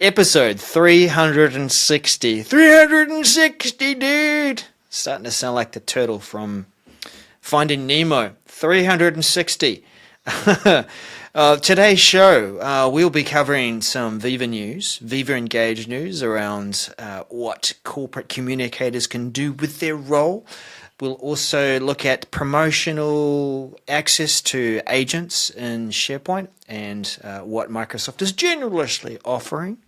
Episode 360. 360, dude! Starting to sound like the turtle from Finding Nemo. 360. Today's show, we'll be covering some Viva news, Viva Engage news around what corporate communicators can do with their role. We'll also look at promotional access to agents in SharePoint and what Microsoft is generously offering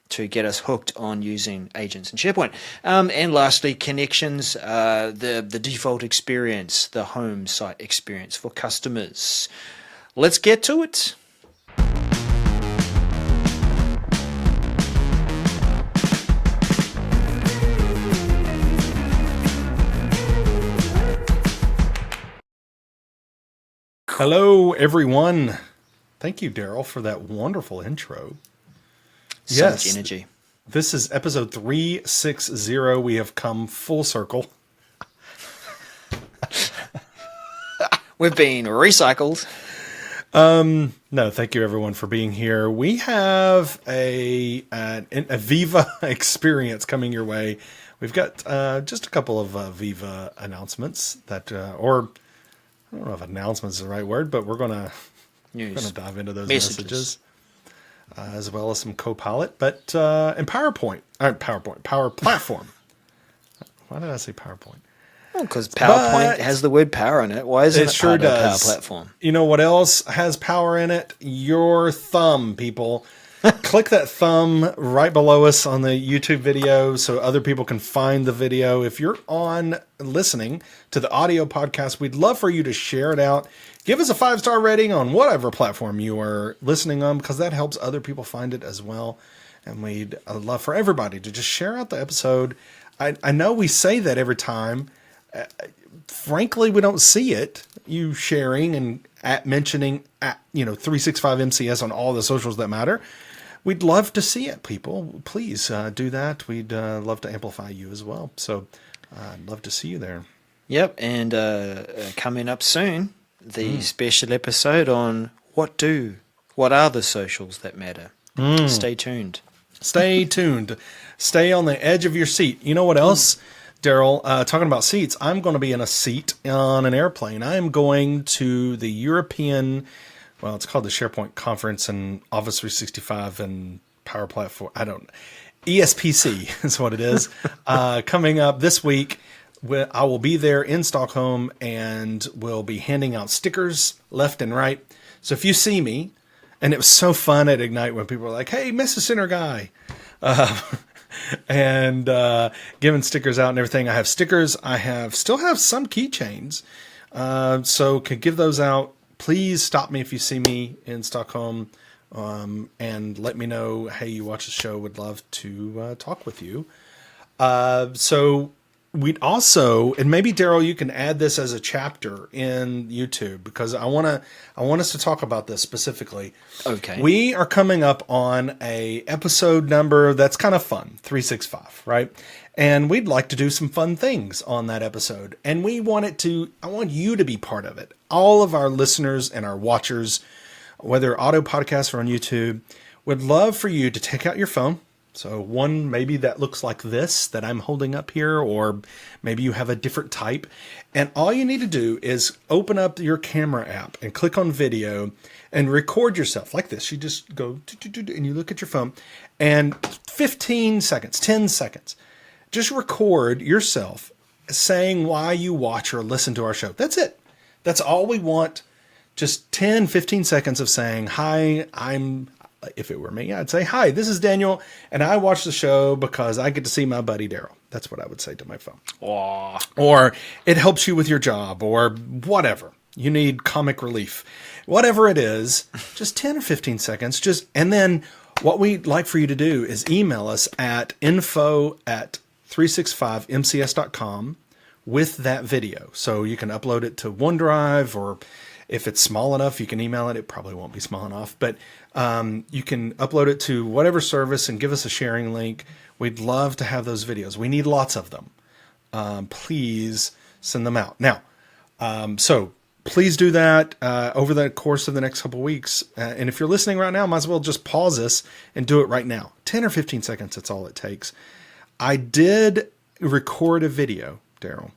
to get us hooked on using agents in SharePoint. And lastly, connections, the default experience, the home site experience for customers. Let's get to it. Hello, everyone. Thank you, Daryl, for that wonderful intro. So much energy. This is episode 360. We have come full circle. We've been recycled. No, thank you, everyone, for being here. We have a Viva experience coming your way. We've got just a couple of Viva announcements that, or I don't know if announcements is the right word, but we're going to dive into those messages as well as some Copilot, but and Power Platform. Why did I say PowerPoint? Well, because PowerPoint has the word power in it. Why isn't it sure part of does. Power Platform? You know what else has power in it? Your thumb, people. Click that thumb right below us on the YouTube video so other people can find the video. If you're on listening to the audio podcast, we'd love for you to share it out. Give us a 5-star rating on whatever platform you are listening on, because that helps other people find it as well. And we'd love for everybody to just share out the episode. I know we say that every time. Frankly, we don't see it. You sharing and mentioning 365 MCS on all the socials that matter. We'd love to see it, people. Please do that. We'd love to amplify you as well. So I'd love to see you there. Yep, and coming up soon, the special episode on what are the socials that matter. Stay tuned. Stay tuned. Stay on the edge of your seat. You know what else, Daryl? Talking about seats, I'm going to be in a seat on an airplane. I am going to the European, well, it's called the SharePoint Conference and Office 365 and Power Platform. ESPC is what it is. Coming up this week, I will be there in Stockholm and we'll be handing out stickers left and right. So if you see me, and it was so fun at Ignite when people were like, hey, Mrs. Center guy. And giving stickers out and everything. I have stickers. Still have some keychains. So could give those out. Please stop me if you see me in Stockholm, and let me know, hey, you watch the show. Would love to talk with you. So we'd also, and maybe Daryl, you can add this as a chapter in YouTube, because I want us to talk about this specifically. Okay. We are coming up on a episode number that's kind of fun, 365, right? And we'd like to do some fun things on that episode. And I want you to be part of it. All of our listeners and our watchers, whether audio podcasts or on YouTube, would love for you to take out your phone. So one maybe that looks like this that I'm holding up here, or maybe you have a different type. And all you need to do is open up your camera app and click on video and record yourself like this. You just go and you look at your phone, and 15 seconds, 10 seconds, just record yourself saying why you watch or listen to our show. That's it. That's all we want. Just 10, 15 seconds of saying, hi, if it were me, I'd say, hi, this is Daniel, and I watch the show because I get to see my buddy Daryl. That's what I would say to my phone. Aww. Or it helps you with your job, or whatever. You need comic relief. Whatever it is, just 10 or 15 seconds. And then what we'd like for you to do is email us at info@365mcs.com with that video. So you can upload it to OneDrive, or if it's small enough, you can email it. It probably won't be small enough, but you can upload it to whatever service and give us a sharing link. We'd love to have those videos. We need lots of them. Please send them out. Now, so please do that over the course of the next couple of weeks. And if you're listening right now, might as well just pause this and do it right now. 10 or 15 seconds, that's all it takes. I did record a video, Daryl,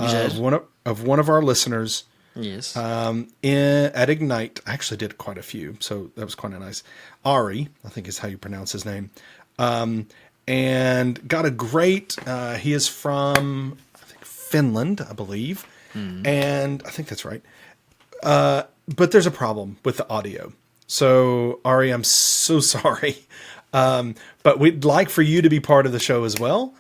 of one of our listeners. Yes. At Ignite. I actually did quite a few, so that was quite nice. Ari, I think is how you pronounce his name. And got a great, he is from, I think, Finland, I believe. And I think that's right. But there's a problem with the audio. So, Ari, I'm so sorry. But we'd like for you to be part of the show as well.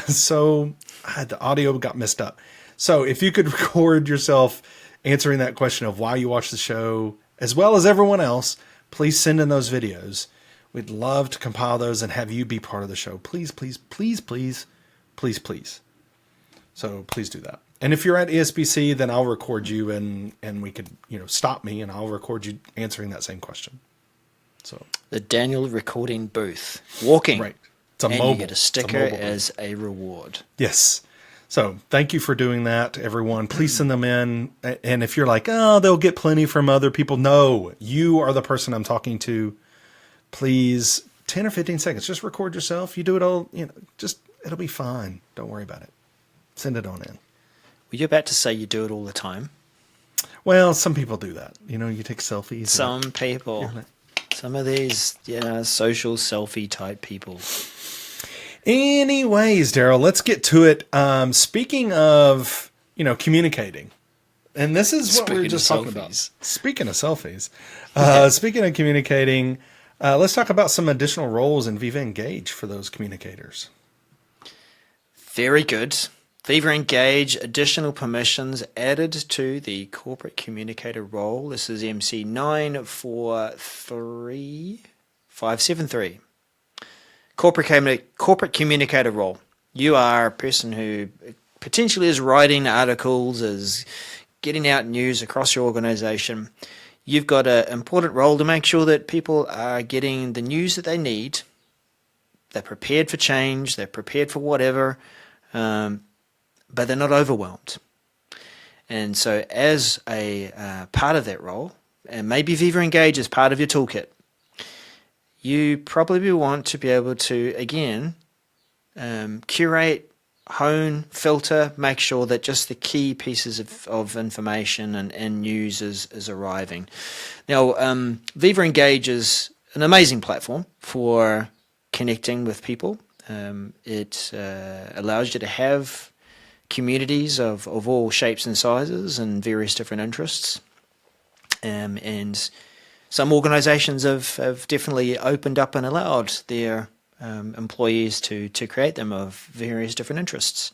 So the audio got messed up. So if you could record yourself answering that question of why you watch the show, as well as everyone else, please send in those videos. We'd love to compile those and have you be part of the show. Please, please, please, please, please, please. So please do that. And if you're at ESBC, then I'll record you and we could, stop me and I'll record you answering that same question. So the Daniel recording booth. Walking. Right. It's a and mobile. You get a sticker as a reward. Yes. So thank you for doing that, everyone. Please send them in. And if you're like, oh, they'll get plenty from other people. No, you are the person I'm talking to. Please, 10 or 15 seconds, just record yourself. You do it all, it'll be fine. Don't worry about it. Send it on in. Were you about to say you do it all the time? Well, some people do that. You take selfies. Some people. Some of these, social selfie type people. Anyways, Daryl, let's get to it. Speaking of, communicating, and this is what we were just talking about. Speaking of selfies, speaking of communicating, let's talk about some additional roles in Viva Engage for those communicators. Very good. Viva Engage, additional permissions added to the corporate communicator role. This is MC 943573. Corporate communicator role. You are a person who potentially is writing articles, is getting out news across your organization. You've got an important role to make sure that people are getting the news that they need. They're prepared for change. They're prepared for whatever, but they're not overwhelmed. And so as a part of that role, and maybe Viva Engage is part of your toolkit, you probably want to be able to, again, curate, hone, filter, make sure that just the key pieces of information and news is arriving. Now, Viva Engage is an amazing platform for connecting with people. It allows you to have communities of all shapes and sizes and various different interests. And some organizations have definitely opened up and allowed their employees to create them of various different interests.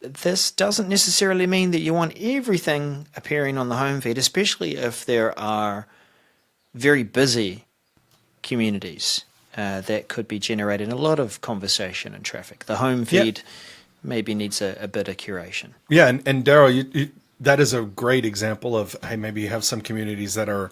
This doesn't necessarily mean that you want everything appearing on the home feed, especially if there are very busy communities that could be generating a lot of conversation and traffic. The home feed maybe needs a bit of curation. Yeah, and Daryl, that is a great example of, hey, maybe you have some communities that are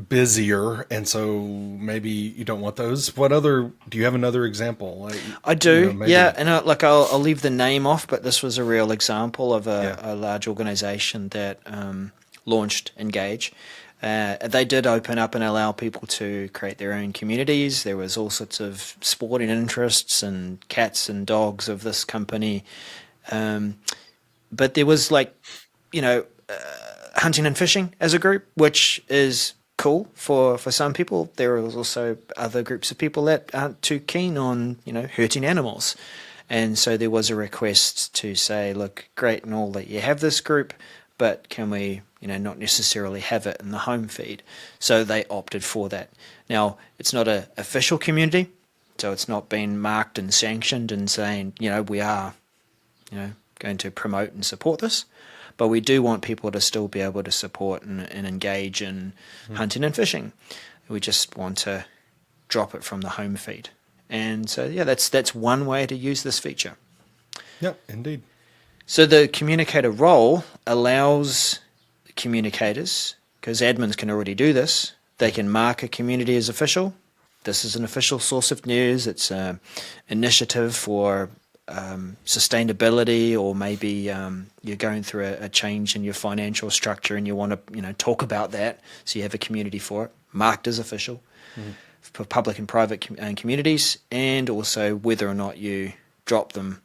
busier, and so maybe you don't want those. Do you have another example? I do, and I'll leave the name off, but this was a real example of a large organization that launched Engage. They did open up and allow people to create their own communities. There was all sorts of sporting interests and cats and dogs of this company. But there was hunting and fishing as a group, which is cool for some people. There was also other groups of people that aren't too keen on, hurting animals. And so there was a request to say, look, great and all that you have this group, but can we, not necessarily have it in the home feed? So they opted for that. Now, it's not an official community, so it's not been marked and sanctioned and saying, we are, going to promote and support this. But we do want people to still be able to support and engage in hunting and fishing. We just want to drop it from the home feed. And so, that's one way to use this feature. Yep, indeed. So the communicator role allows communicators, because admins can already do this, they can mark a community as official. This is an official source of news. It's an initiative for sustainability, or maybe you're going through a change in your financial structure and you want to talk about that, so you have a community for it, marked as official for public and private communities, and also whether or not you drop them,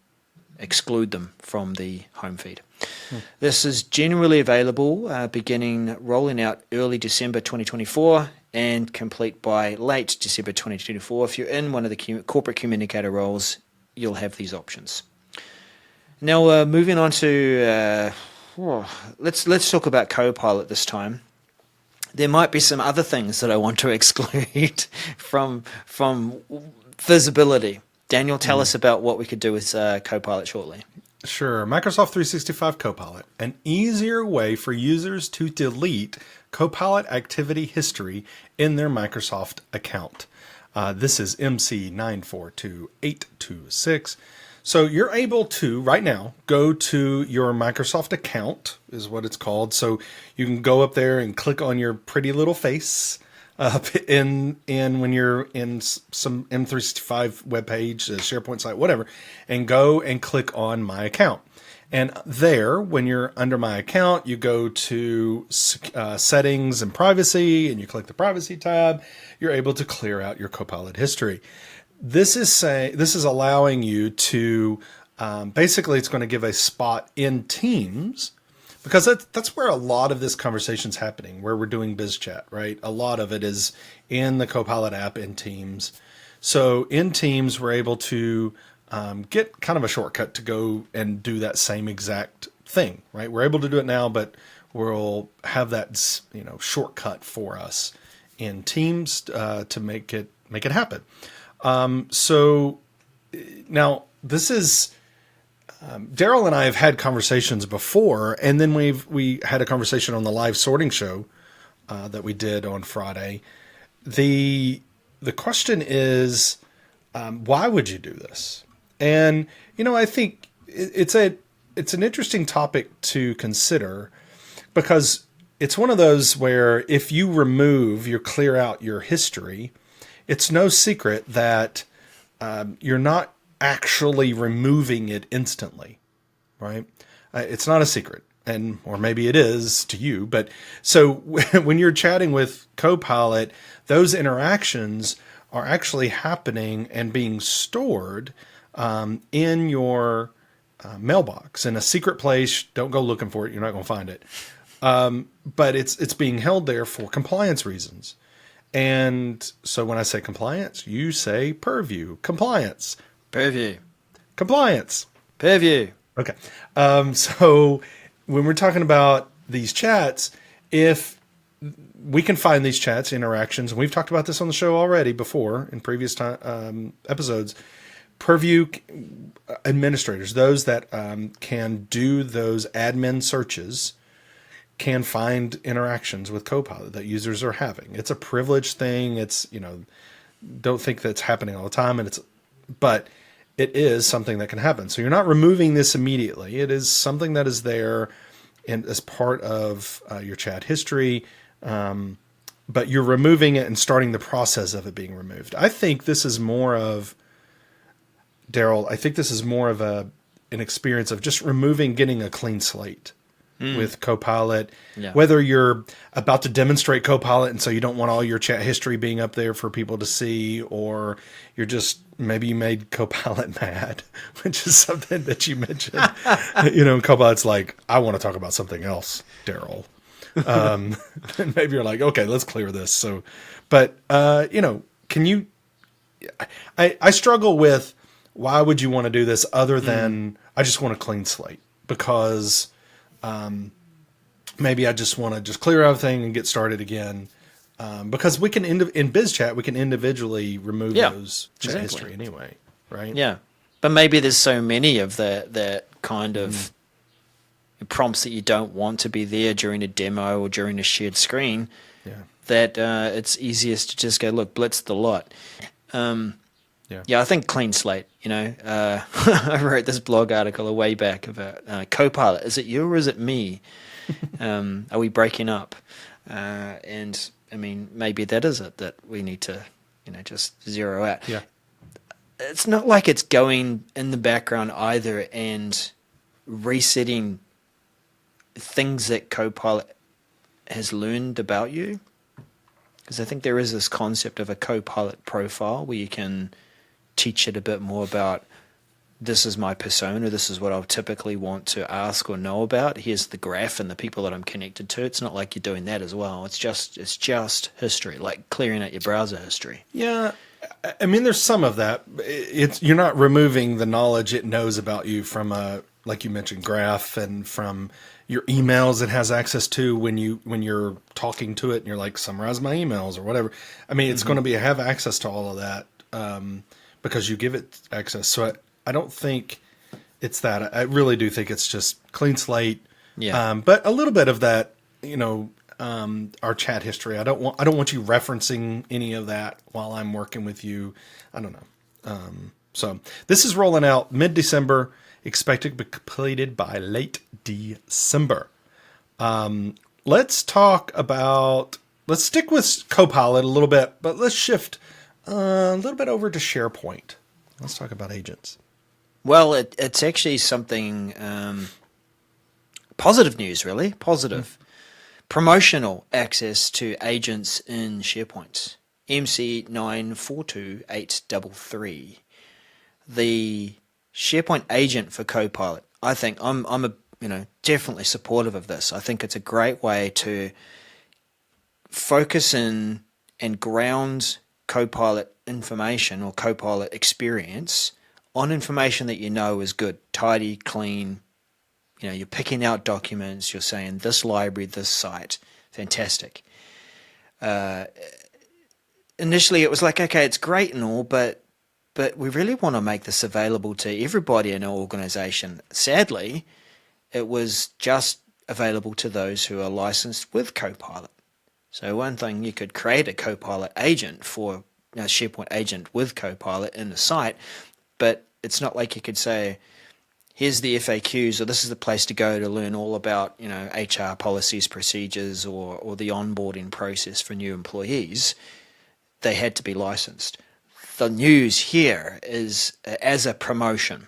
exclude them from the home feed. This is generally available beginning rolling out early December 2024 and complete by late December 2024. If you're in one of the corporate communicator roles, you'll have these options. Now, moving on to let's talk about Copilot this time. There might be some other things that I want to exclude from visibility. Daniel, tell us about what we could do with Copilot shortly. Sure. Microsoft 365 Copilot, an easier way for users to delete Copilot activity history in their Microsoft account. This is MC942826. So you're able to, right now, go to your Microsoft account, is what it's called. So you can go up there and click on your pretty little face up in when you're in some M365 webpage, SharePoint site, whatever, and go and click on My Account. And there, when you're under My Account, you go to Settings and Privacy, and you click the Privacy tab. You're able to clear out your Copilot history. This is allowing you to basically, it's going to give a spot in Teams, because that's where a lot of this conversation's happening, where we're doing biz chat, right? A lot of it is in the Copilot app in Teams. So in Teams, we're able to get kind of a shortcut to go and do that same exact thing, right? We're able to do it now, but we'll have that shortcut for us in Teams to make it happen. So now this is. Daryl and I have had conversations before, and then we had a conversation on the live sorting show that we did on Friday. The question is, why would you do this? And I think it's an interesting topic to consider, because it's one of those where if you clear out your history, it's no secret that you're not actually removing it instantly, right? It's not a secret, or maybe it is to you, but so when you're chatting with Copilot, those interactions are actually happening and being stored in your mailbox in a secret place. Don't go looking for it. You're not going to find it. But it's being held there for compliance reasons. And so when I say compliance, you say purview, compliance. Purview. Compliance. Purview. Okay. So when we're talking about these chats, if we can find these chats, interactions, and we've talked about this on the show already before in previous episodes, purview administrators, those that can do those admin searches, can find interactions with Copilot that users are having. It's a privileged thing. It's, don't think that's happening all the time, but it is something that can happen. So you're not removing this immediately. It is something that is there as part of your chat history, but you're removing it and starting the process of it being removed. I think this is more of, Daryl, an experience of just getting a clean slate with Copilot. Yeah. Whether you're about to demonstrate Copilot and so you don't want all your chat history being up there for people to see, or maybe you made Copilot mad, which is something that you mentioned. Copilot's like, I want to talk about something else, Daryl. And maybe you're like, okay, let's clear this. So, but can you? I struggle with, why would you want to do this other than I just want a clean slate, because maybe I just want to clear everything and get started again. Because we can in BizChat, we can individually remove those chat history anyway, right? Yeah, but maybe there's so many of that kind of prompts that you don't want to be there during a demo or during a shared screen. That it's easiest to just go, look, blitz the lot. I think clean slate. I wrote this blog article a way back about Copilot. Is it you or is it me? Are we breaking up? And I mean, maybe that is it that we need to, just zero out. Yeah. it's not like it's going in the background either and resetting things that Copilot has learned about you. Because I think there is this concept of a Copilot profile where you can teach it a bit more about, this is my persona, this is what I'll typically want to ask or know about. Here's the graph and the people that I'm connected to. It's not like you're doing that as well. It's just history, like clearing out your browser history. Yeah, I mean, there's some of that. You're not removing the knowledge it knows about you from a, like you mentioned, graph, and from your emails it has access to when you're talking to it and you're like, summarize my emails or whatever. I mean, it's going to have access to all of that because you give it access. So I don't think it's that. I really do think it's just clean slate. Yeah. But a little bit of that, our chat history. I don't want you referencing any of that while I'm working with you. I don't know. So this is rolling out mid-December, expected to be completed by late December. Let's stick with Copilot a little bit, but let's shift a little bit over to SharePoint. Let's talk about agents. Well, it's actually something positive news, really. Positive. Promotional access to agents in SharePoint. MC 942833. The SharePoint agent for Copilot. I think I'm definitely supportive of this. I think it's a great way to focus in and ground Copilot information or Copilot experience on information that you know is good, tidy, clean. You're picking out documents, you're saying this library, this site, fantastic. Initially it was like, okay, it's great and all, but we really want to make this available to everybody in our organization. Sadly, it was just available to those who are licensed with Copilot. So one thing, you could create a Copilot agent for a SharePoint agent with Copilot in the site, but it's not like you could say, here's the FAQs, or this is the place to go to learn all about, HR policies, procedures, or the onboarding process for new employees. They had to be licensed. The news here is as a promotion.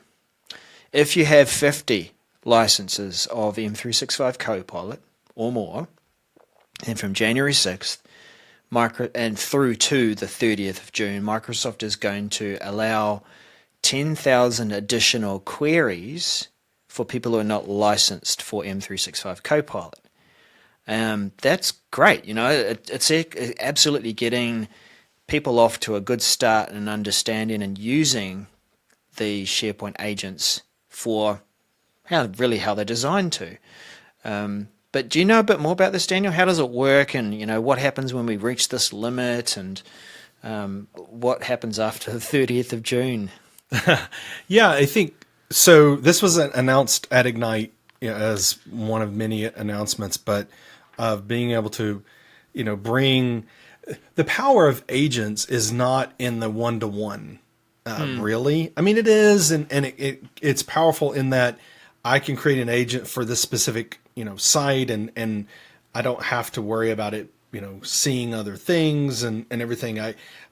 If you have 50 licenses of M365 Copilot or more, and from January 6th and through to the 30th of June, Microsoft is going to allow 10,000 additional queries for people who are not licensed for M365 Copilot. That's great. It's absolutely getting people off to a good start and understanding and using the SharePoint agents for how they're designed to. But do you know a bit more about this, Daniel? How does it work, and what happens when we reach this limit, and what happens after the 30th of June? Yeah, I think so. This was announced at Ignite as one of many announcements, but of being able to, bring the power of agents is not in the one-to-one, really. I mean, it is, and it's powerful in that I can create an agent for this specific, site, and I don't have to worry about it, seeing other things and everything.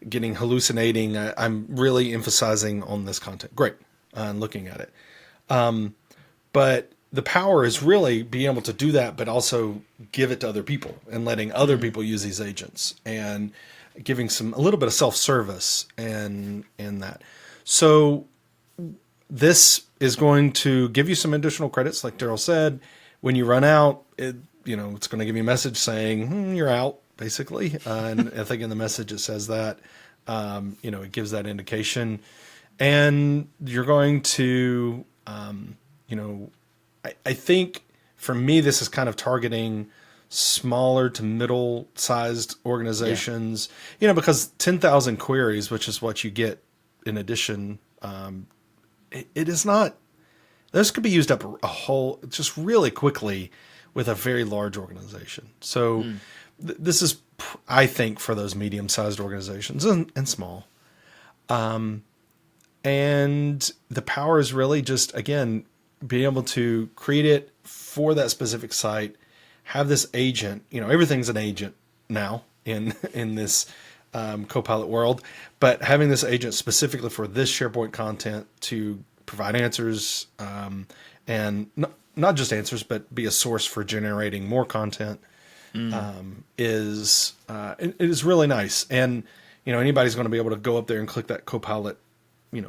Getting hallucinating. I'm really emphasizing on this content. Great. And looking at it. But the power is really being able to do that, but also give it to other people and letting other people use these agents and giving a little bit of self-service and that. So this is going to give you some additional credits. Like Daryl said, when you run out, it's going to give you a message saying, you're out, basically. And I think in the message it says that, it gives that indication. And you're going to, I think for me, this is kind of targeting smaller to middle-sized organizations, because 10,000 queries, which is what you get in addition, it is not, those could be used up a whole, just really quickly with a very large organization. So this is, I think, for those medium-sized organizations and small. And the power is really just, again, being able to create it for that specific site, have this agent, everything's an agent now in this Copilot world, but having this agent specifically for this SharePoint content to provide answers, and not just answers, but be a source for generating more content, it is really nice. And anybody's going to be able to go up there and click that Copilot,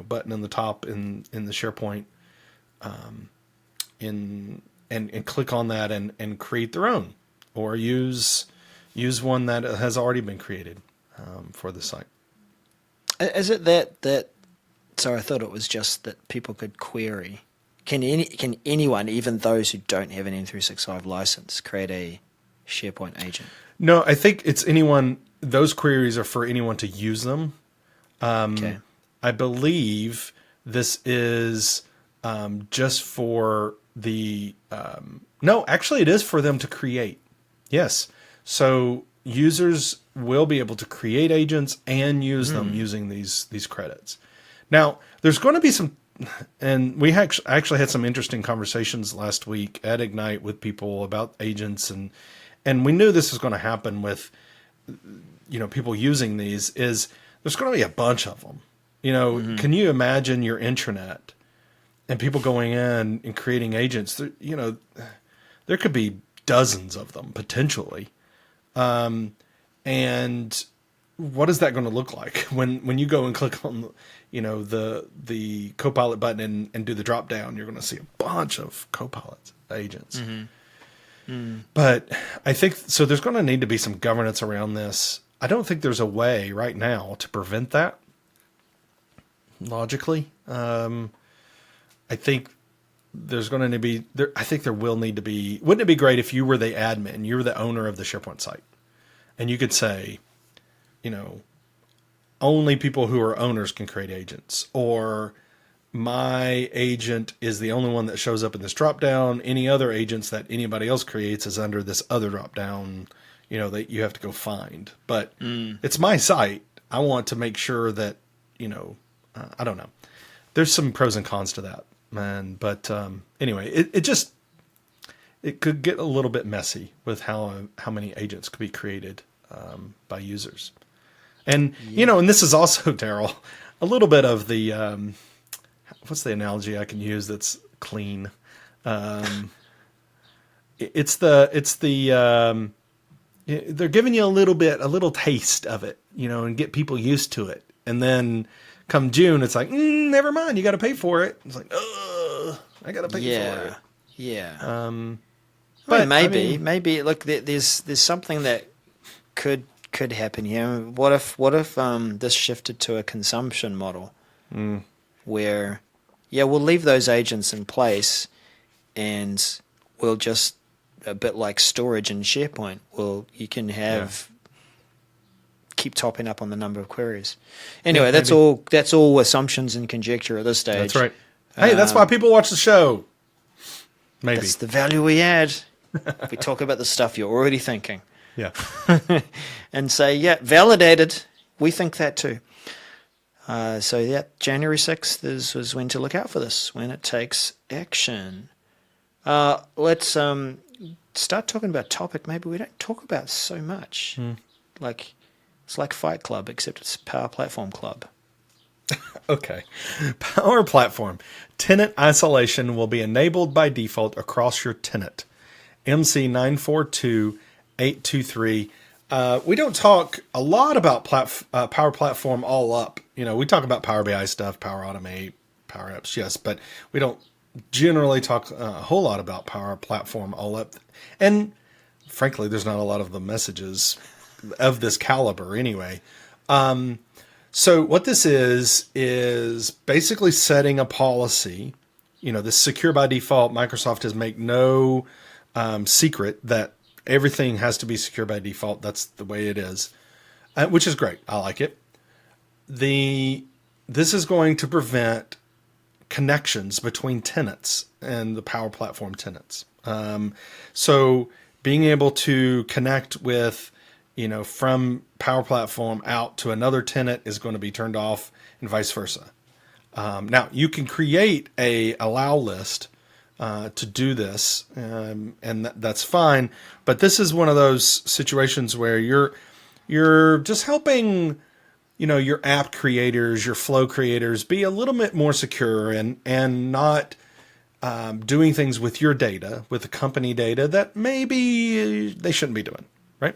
button in the top in the SharePoint, and click on that and create their own, or use one that has already been created for the site. Is it that? So I thought it was just that people could query. Can anyone, even those who don't have an M365 license, create a SharePoint agent? No, I think it's anyone. Those queries are for anyone to use them. Okay. I believe this is just for the. No, actually, it is for them to create. Yes. So users will be able to create agents and use them using these credits. Now, there's going to be some, and we actually had some interesting conversations last week at Ignite with people about agents, and we knew this was going to happen with, people using these. Is there's going to be a bunch of them. Can you imagine your intranet and people going in and creating agents? There could be dozens of them potentially. And what is that going to look like when you go and click on the Copilot button and do the drop down? You're going to see a bunch of Copilot agents. But I think so. There's going to need to be some governance around this. I don't think there's a way right now to prevent that. Logically, I think there's going to be there. I think there will need to be. Wouldn't it be great if you were the admin, you were the owner of the SharePoint site, and you could say, only people who are owners can create agents, or my agent is the only one that shows up in this dropdown. Any other agents that anybody else creates is under this other dropdown, that you have to go find. But it's my site. I want to make sure that, I don't know. There's some pros and cons to that, man. But anyway, it could get a little bit messy with how many agents could be created by users. And, and this is also, Daryl, a little bit of the, what's the analogy I can use that's clean? They're giving you a little taste of it, and get people used to it. And then come June, it's like, never mind, you got to pay for it. It's like, I got to pay for it. Yeah. But maybe look, there's something that could happen here. What if this shifted to a consumption model, where we'll leave those agents in place, and we'll just, a bit like storage in SharePoint, you can have keep topping up on the number of queries. Anyway, that's all assumptions and conjecture at this stage. That's right. Hey, that's why people watch the show. Maybe that's the value we add. We talk about the stuff you're already thinking. Yeah. And say, validated. We think that too. January 6th was when to look out for this, when it takes action. Let's start talking about topic maybe we don't talk about so much. It's like Fight Club, except it's Power Platform Club. Okay. Power Platform. Tenant isolation will be enabled by default across your tenant. MC 942-823. We don't talk a lot about Power Platform all up. We talk about Power BI stuff, Power Automate, Power Apps, yes, but we don't generally talk a whole lot about Power Platform all up. And frankly, there's not a lot of the messages of this caliber anyway. So what this is basically setting a policy. This secure by default. Microsoft has made no secret that everything has to be secure by default. That's the way it is, which is great. I like it. This is going to prevent connections between tenants and the Power Platform tenants. So being able to connect with, from Power Platform out to another tenant is going to be turned off, and vice versa. Now you can create a allow list to do this, and that's fine. But this is one of those situations where You're just helping, your app creators, your flow creators be a little bit more secure and not doing things with your data, with the company data that maybe they shouldn't be doing, right?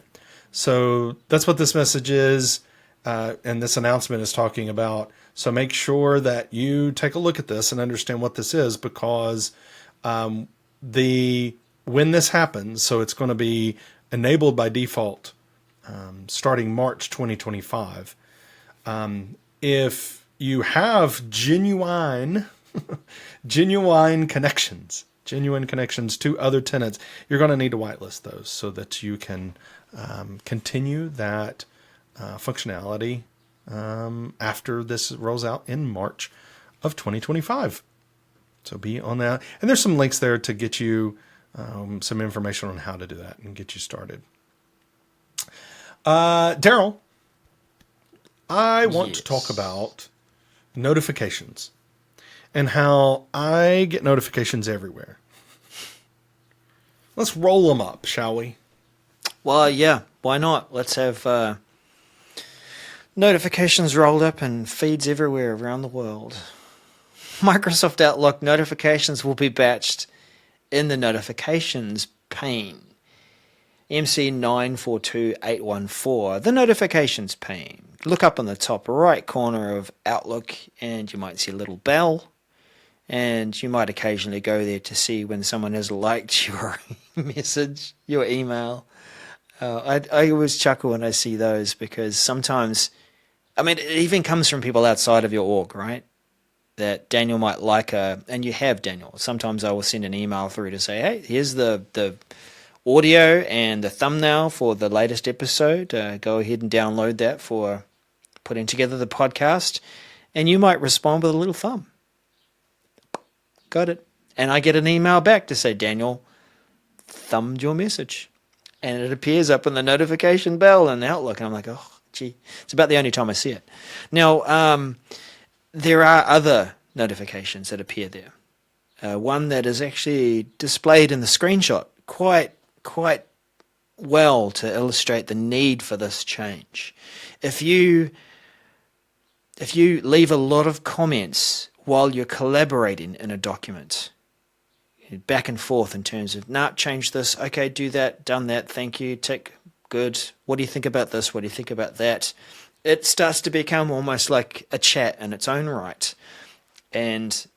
So that's what this message is. And this announcement is talking about. So make sure that you take a look at this and understand what this is, because when this happens, so it's going to be enabled by default starting March 2025. If you have genuine connections to other tenants, you're going to need to whitelist those so that you can continue that functionality after this rolls out in March of 2025. So be on that. And there's some links there to get you some information on how to do that and get you started. Daryl, I want to talk about notifications and how I get notifications everywhere. Let's roll them up, shall we? Well, yeah, why not? Let's have notifications rolled up and feeds everywhere around the world. Microsoft Outlook notifications will be batched in the notifications pane. MC 942814, the notifications pane. Look up on the top right corner of Outlook and you might see a little bell. And you might occasionally go there to see when someone has liked your message, your email. I always chuckle when I see those, because sometimes, it even comes from people outside of your org, right? That Daniel might like and you have Daniel. Sometimes I will send an email through to say, hey, here's the audio and the thumbnail for the latest episode. Go ahead and download that for putting together the podcast. And you might respond with a little thumb. Got it. And I get an email back to say, Daniel thumbed your message. And it appears up in the notification bell in Outlook. And I'm like, oh, gee. It's about the only time I see it. Now, there are other notifications that appear there. One that is actually displayed in the screenshot quite well to illustrate the need for this change. If you leave a lot of comments while you're collaborating in a document, back and forth in terms of, change this, okay, do that, done that, thank you, tick, good, what do you think about this, what do you think about that? It starts to become almost like a chat in its own right. And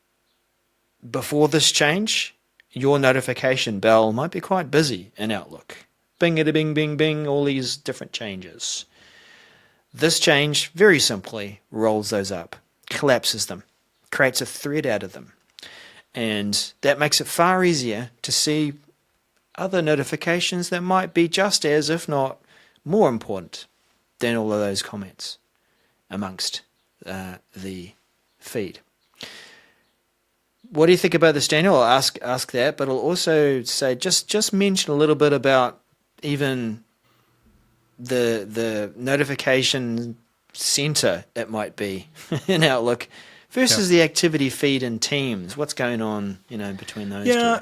before this change, your notification bell might be quite busy in Outlook. Bing-a-bing, bing, bing, all these different changes. This change, very simply, rolls those up, collapses them, creates a thread out of them. And that makes it far easier to see other notifications that might be just as, if not more important than all of those comments amongst the feed. What do you think about this, Daniel? I'll ask that, but I'll also say just mention a little bit about even the notification center, it might be, in Outlook versus the activity feed in Teams. What's going on, between those two?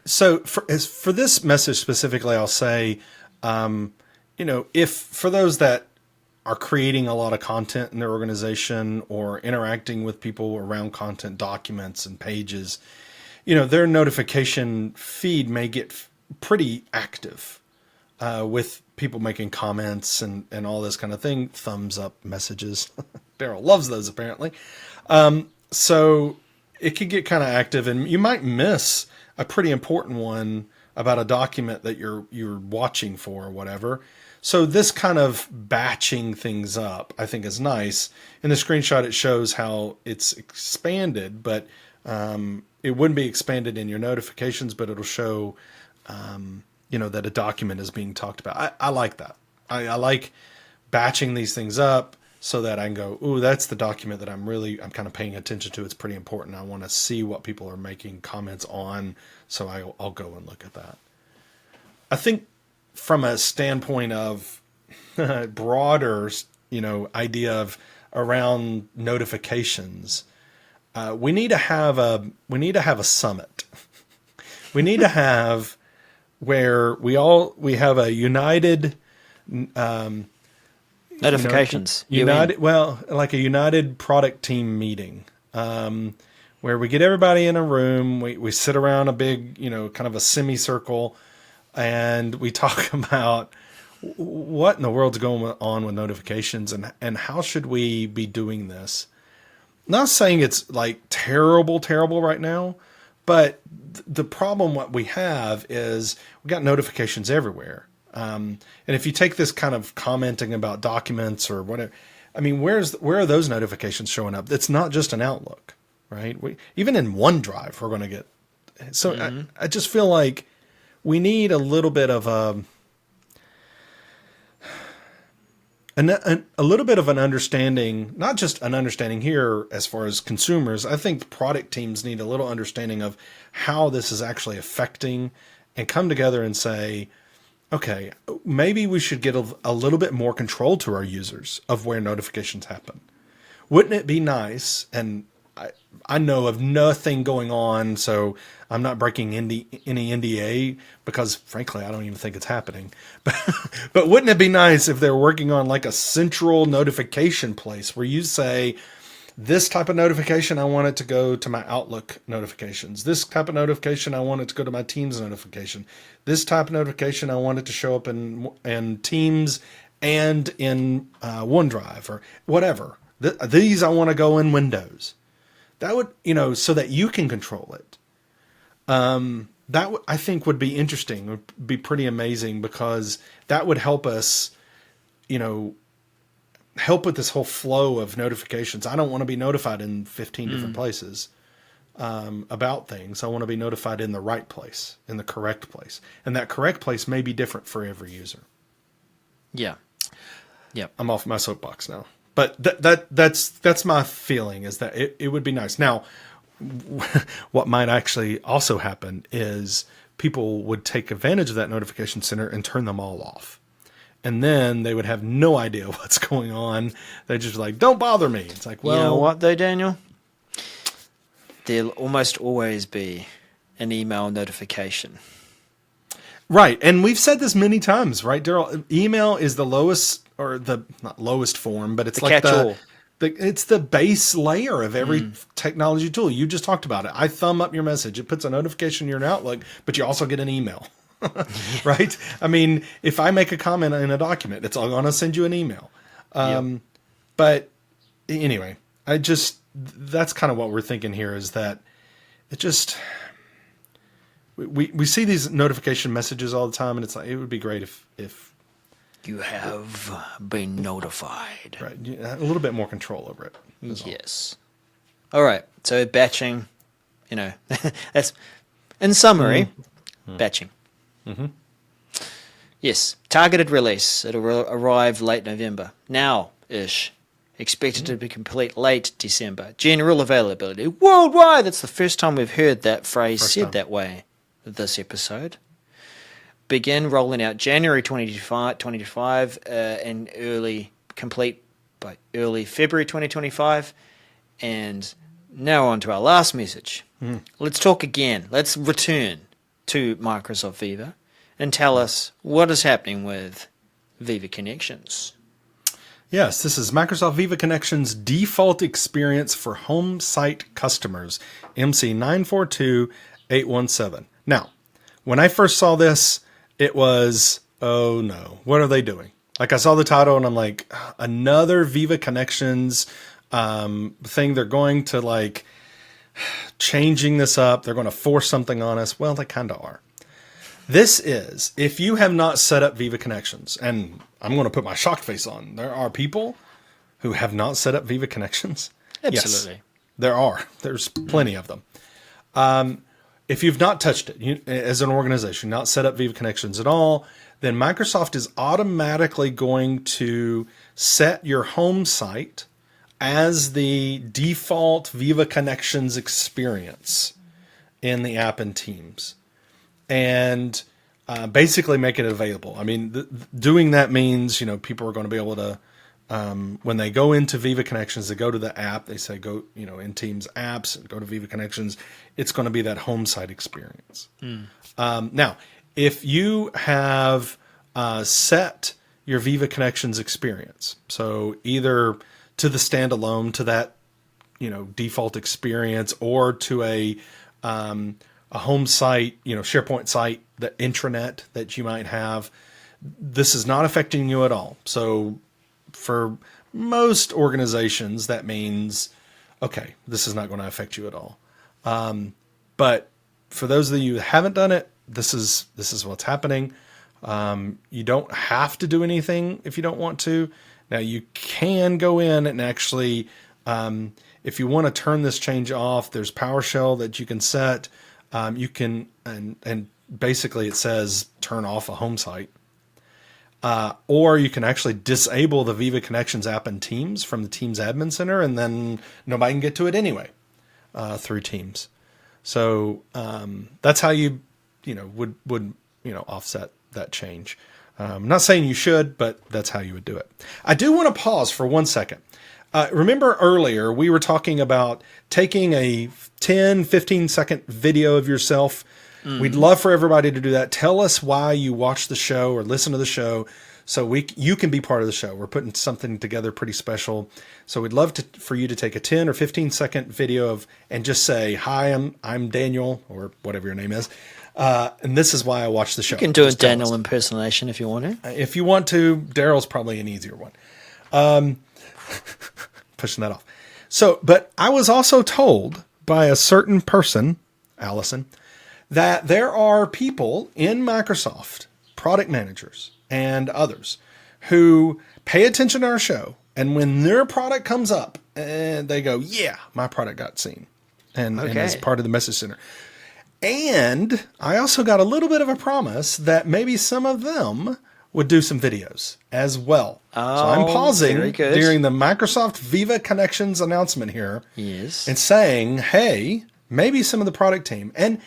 So for this message specifically, I'll say, if for those that are creating a lot of content in their organization or interacting with people around content documents and pages, their notification feed may get pretty active with people making comments and all this kind of thing, thumbs up messages. Daryl loves those apparently. So it could get kind of active, and you might miss a pretty important one about a document that you're watching for or whatever. So this kind of batching things up, I think, is nice. In the screenshot, it shows how it's expanded, but it wouldn't be expanded in your notifications, but it'll show, that a document is being talked about. I like that. I like batching these things up so that I can go, ooh, that's the document that I'm kind of paying attention to. It's pretty important. I want to see what people are making comments on, so I'll go and look at that. I think from a standpoint of broader, idea of around notifications, we need to have a summit. We need to have where we have a united Notifications. United, well, like a united product team meeting, where we get everybody in a room. We sit around a big, kind of a semicircle, and we talk about what in the world's going on with notifications and how should we be doing this. Not saying it's like terrible right now, but the problem what we have is we got notifications everywhere. And if you take this kind of commenting about documents or whatever, I mean, where are those notifications showing up? It's not just an Outlook, right? Even in OneDrive, we're going to get. So I just feel like we need a little bit of a little bit of an understanding, not just an understanding here as far as consumers. I think product teams need a little understanding of how this is actually affecting and come together and say, okay, maybe we should get a little bit more control to our users of where notifications happen. Wouldn't it be nice? And I know of nothing going on, so I'm not breaking any NDA because, frankly, I don't even think it's happening. But wouldn't it be nice if they're working on like a central notification place where you say, this type of notification, I want it to go to my Outlook notifications. This type of notification, I want it to go to my Teams notification. This type of notification, I want it to show up in Teams and in OneDrive or whatever. These I want to go in Windows. That would, so that you can control it. I think would be interesting, would be pretty amazing because that would help us, help with this whole flow of notifications. I don't want to be notified in 15 different places about things. I want to be notified in the right place, in the correct place. And that correct place may be different for every user. Yeah. Yeah. I'm off my soapbox now. But that's my feeling is that it would be nice. Now, what might actually also happen is people would take advantage of that notification center and turn them all off. And then they would have no idea what's going on. They're just like, don't bother me. It's like, well. You know what, though, Daniel? There'll almost always be an email notification. Right. And we've said this many times, right, Daryl? Email is the lowest, or the not lowest form, but it's like it's the base layer of every technology tool. You just talked about it. I thumb up your message. It puts a notification in your Outlook, but you also get an email. Right? I mean, if I make a comment in a document, it's all going to send you an email. But anyway, that's kind of what we're thinking here is that it just, we see these notification messages all the time and it's like, it would be great if you have been notified. Right. A little bit more control over it. Yes. All right. So batching, that's in summary, batching. Mm-hmm. Yes, targeted release. It'll arrive late November. Now-ish. Expected to be complete late December. General availability worldwide. That's the first time we've heard that phrase said that way this episode. Begin rolling out January 2025 and complete by early February 2025. And now on to our last message. Let's talk again. Let's return to Microsoft Viva and tell us what is happening with Viva Connections. Yes, this is Microsoft Viva Connections default experience for home site customers, MC 942817. Now, when I first saw this, it was, oh no, what are they doing? Like I saw the title and I'm like, another Viva Connections thing. They're going to like changing this up. They're going to force something on us. Well, they kind of are. This is, if you have not set up Viva Connections, and I'm going to put my shocked face on, there are people who have not set up Viva Connections. Absolutely. Yes, there are. There's plenty of them. If you've not touched it as an organization, not set up Viva Connections at all, then Microsoft is automatically going to set your home site as the default Viva Connections experience in the app and Teams. And basically make it available. I mean, doing that means, people are going to be able to, when they go into Viva Connections, they go to the app, they say go, in Teams apps, and go to Viva Connections, it's going to be that home site experience. Now, if you have set your Viva Connections experience. So either to the standalone, to that, default experience, or to a home site, SharePoint site, the intranet that you might have. This is not affecting you at all. So for most organizations, that means, okay, this is not going to affect you at all. But for those of you who haven't done it, this is what's happening. You don't have to do anything if you don't want to. Now you can go in and actually, if you want to turn this change off, there's PowerShell that you can set. You can, and basically it says turn off a home site. Or you can actually disable the Viva Connections app in Teams from the Teams Admin Center, and then nobody can get to it anyway through Teams. So that's how you would offset that change. I'm not saying you should, but that's how you would do it. I do want to pause for 1 second. Remember earlier we were talking about taking a 10, 15-second video of yourself. We'd love for everybody to do that. Tell us why you watch the show or listen to the show, so you can be part of the show. We're putting something together pretty special. So we'd love for you to take a 10 or 15-second video and just say, "Hi, I'm Daniel," or whatever your name is, and this is why I watch the show. You can do a Daniel impersonation if you want to. If you want to, Daryl's probably an easier one. Pushing that off. So, but I was also told by a certain person, Allison, that there are people in Microsoft, product managers and others, who pay attention to our show, and when their product comes up, and they go, "Yeah, my product got seen," and as part of the message center. And I also got a little bit of a promise that maybe some of them would do some videos as well. Oh, so I'm pausing very good. during the Microsoft Viva Connections announcement here, Yes, and saying, "Hey, maybe some of the product team." And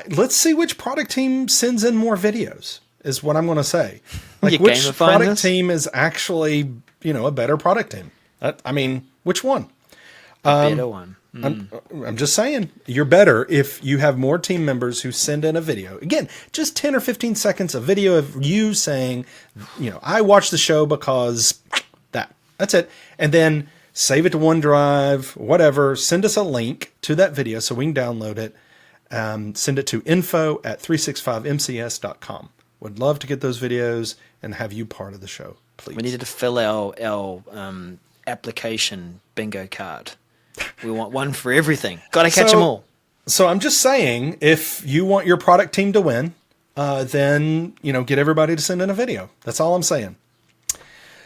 let's see which product team sends in more videos, is what I'm going to say. Like, which product team is actually, a better product team? Which one? A better one. I'm just saying, you're better if you have more team members who send in a video. Again, just 10 or 15 seconds of video of you saying, "I watched the show because that's it." And then save it to OneDrive, whatever. Send us a link to that video so we can download it. Send it to info@365mcs.com. Would love to get those videos and have you part of the show, please. We needed to fill our application bingo card. We want one for everything. Got to catch them all. So I'm just saying, if you want your product team to win, then get everybody to send in a video. That's all I'm saying.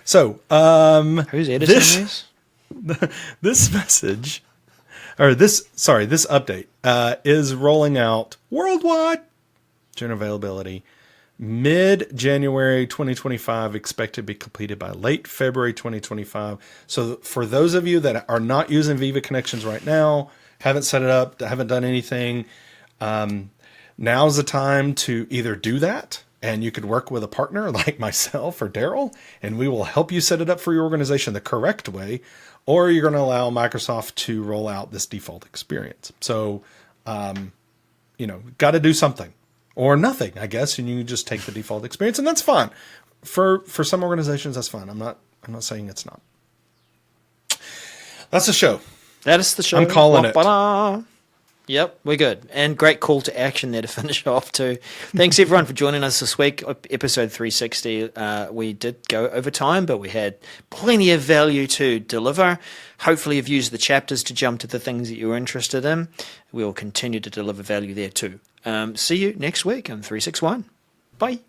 So who's editing this? This message, this update is rolling out worldwide, general availability, mid-January 2025, expected to be completed by late February 2025. So for those of you that are not using Viva Connections right now, haven't set it up, haven't done anything, now's the time to either do that, and you could work with a partner like myself or Daryl, and we will help you set it up for your organization the correct way, or you're going to allow Microsoft to roll out this default experience. So, got to do something. Or nothing, I guess, and you just take the default experience, and that's fine. For some organizations, that's fine. I'm not saying it's not. That's the show. That is the show. I'm calling it. Yep, we're good. And great call to action there to finish off too. Thanks everyone for joining us this week. Episode 360. We did go over time, but we had plenty of value to deliver. Hopefully you've used the chapters to jump to the things that you're interested in. We will continue to deliver value there too. See you next week on 361. Bye.